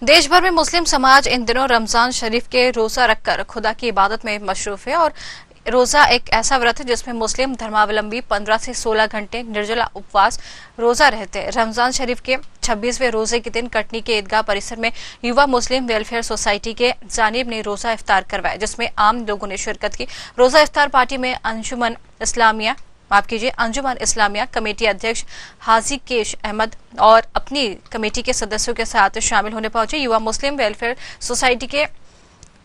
देश भर में मुस्लिम समाज इन दिनों रमजान शरीफ के रोजा रखकर खुदा की इबादत में मशरूफ है और रोजा एक ऐसा व्रत है जिसमें मुस्लिम धर्मावलंबी 15 से 16 घंटे निर्जला उपवास रोजा रहते हैं। रमजान शरीफ के 26वें रोजे के दिन कटनी के ईदगाह परिसर में युवा मुस्लिम वेलफेयर सोसाइटी के जानिब ने रोजा इफ्तार करवाया, जिसमें आम लोगों ने शिरकत की। रोजा इफ्तार पार्टी में अंजुमन इस्लामिया कमेटी अध्यक्ष हाजी केश अहमद और अपनी कमेटी के सदस्यों के साथ शामिल होने पहुंचे। युवा मुस्लिम वेलफेयर सोसाइटी के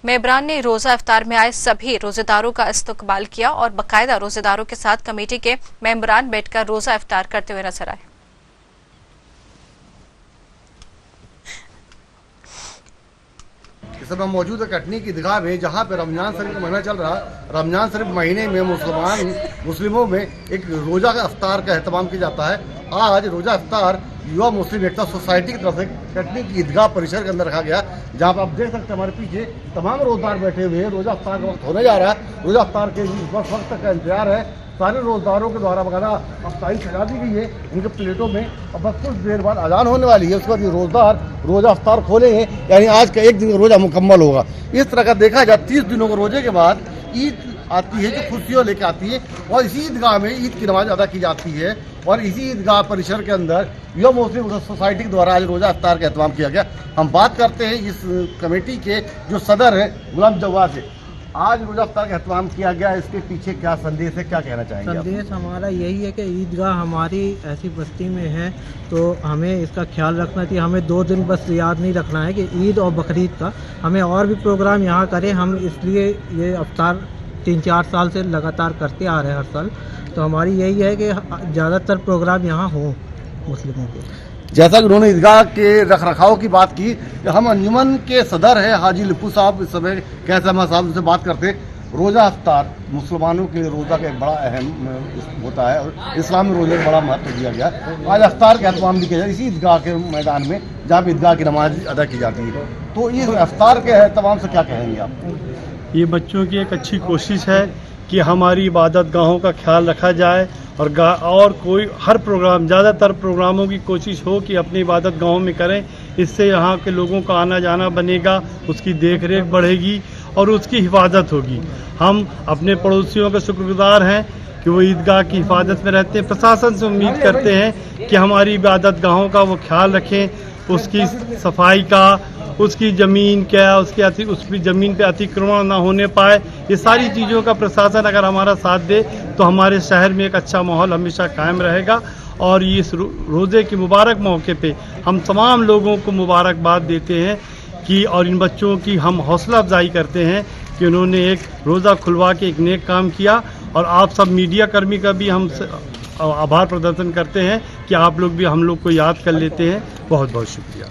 मेंबरान ने रोजा इफ्तार में आए सभी रोजेदारों का इस्तकबाल किया और बाकायदा रोजेदारों के साथ कमेटी के मेंबरान बैठकर रोजा इफ्तार करते हुए नजर आए। इस समय मौजूद है कटनी की ईदगाह में, जहाँ पे रमजान शरीफ का महीना चल रहा है। रमजान शरीफ महीने में मुस्लिमों में एक रोजा का इफ्तार का एहतमाम किया जाता है। आज रोजा इफ्तार युवा मुस्लिम एकता सोसाइटी की तरफ से कटनी की ईदगाह परिसर के अंदर रखा गया, जहाँ पर आप देख सकते हैं हमारे पीछे तमाम रोजदार बैठे हुए हैं। रोजा इफ्तार का वक्त होने जा रहा है। रोजा इफ्तार के वक्त तक का इंतजार है। सारे रोजदारों के द्वारा वगैरह अफ्तारी सजा दी गई है इनके प्लेटों में। अब बस कुछ देर बाद अजान होने वाली है, उसके बाद ये रोजदार रोजा इफ्तार खोलेंगे, यानी आज का एक दिन का रोजा मुकम्मल होगा। इस तरह का देखा जाए 30 दिनों के रोजे के बाद ईद आती है, जो खुशियों लेकर आती है, और इसी ईदगाह में ईद की नमाज अदा की जाती है। और इसी ईदगाह परिसर के अंदर युवा मुस्लिम सोसाइटी के द्वारा आज रोजा इफ्तार का एहतमाम किया गया। हम बात करते हैं इस कमेटी के जो सदर है गुलाम जवाद से। आज रोजा इफ्तार का एहतमाम किया गया, इसके पीछे क्या संदेश है, क्या कहना चाहेंगे? संदेश हमारा यही है कि ईदगाह हमारी ऐसी बस्ती में है तो हमें इसका ख्याल रखना चाहिए। हमें 2 दिन बस याद नहीं रखना है कि ईद और बकरीद का, हमें और भी प्रोग्राम यहाँ करें। हम इसलिए ये इफ्तार 3-4 साल से लगातार करते आ रहे हैं हर साल। तो हमारी यही है कि ज़्यादातर प्रोग्राम यहाँ हों मुस्लिमों के। जैसा कि उन्होंने ईदगाह के रख रखाव की बात की, हम अंजुमन के सदर है हाजी लिप्पू साहब, इस समय कैसे हम साहब से बात करते। रोज़ा इफ्तार मुसलमानों के लिए रोज़ा का एक बड़ा अहम होता है और इस्लाम में रोज़े को बड़ा महत्व दिया गया। आज इफ्तार का एहतमाम भी किया जाए इसी ईदगाह के मैदान में, जहाँ पर ईदगाह की नमाज अदा की जाती है। तो इस इफ्तार के एहतमाम से क्या कहेंगे आप? ये बच्चों की एक अच्छी कोशिश है कि हमारी इबादत गाहों का ख्याल रखा जाए और कोई हर प्रोग्राम, ज़्यादातर प्रोग्रामों की कोशिश हो कि अपनी इबादत गाँव में करें। इससे यहाँ के लोगों का आना जाना बनेगा, उसकी देख रेख बढ़ेगी और उसकी हिफाजत होगी। हम अपने पड़ोसियों के शुक्रगुजार हैं कि वो ईदगाह की हिफाजत में रहते हैं। प्रशासन से उम्मीद करते हैं कि हमारी इबादत गाहों का वो ख्याल रखें, उसकी सफाई का, उसकी ज़मीन क्या, उसकी ज़मीन पे अतिक्रमण ना होने पाए। ये सारी चीज़ों का प्रशासन अगर हमारा साथ दे तो हमारे शहर में एक अच्छा माहौल हमेशा कायम रहेगा। और ये इस रोज़े के मुबारक मौके पे हम तमाम लोगों को मुबारकबाद देते हैं कि, और इन बच्चों की हम हौसला अफजाई करते हैं कि उन्होंने एक रोज़ा खुलवा के एक नेक काम किया। और आप सब मीडिया कर्मी का भी हम आभार प्रदर्शन करते हैं कि आप लोग भी हम लोग को याद कर लेते हैं। बहुत बहुत शुक्रिया।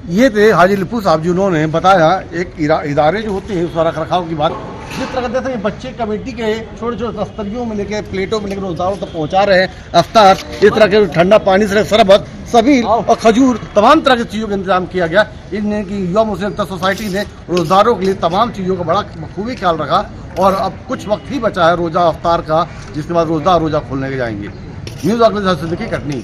ये थे हाजी लिप्पू साहब जी, उन्होंने बताया एक इदारे जो होते हैं उसका रख रखाव की बात। जिस तरह कहते हैं बच्चे कमेटी के छोटे छोटे दस्तरियों में लेके, प्लेटों में लेकर रोजदारों तक पहुंचा रहे हैं इफ्तार। इस तरह के ठंडा पानी से शरबत, सबील और खजूर, तमाम तरह की चीज़ों का इंतजाम किया गया। इनने की युवा मुस्लिम सोसाइटी ने रोजदारों के लिए तमाम चीज़ों का बड़ा बखूबी ख्याल रखा। और अब कुछ वक्त ही बचा है रोजा इफ्तार का, जिसके बाद रोजा खोलने के जाएंगे। News organisation Katni.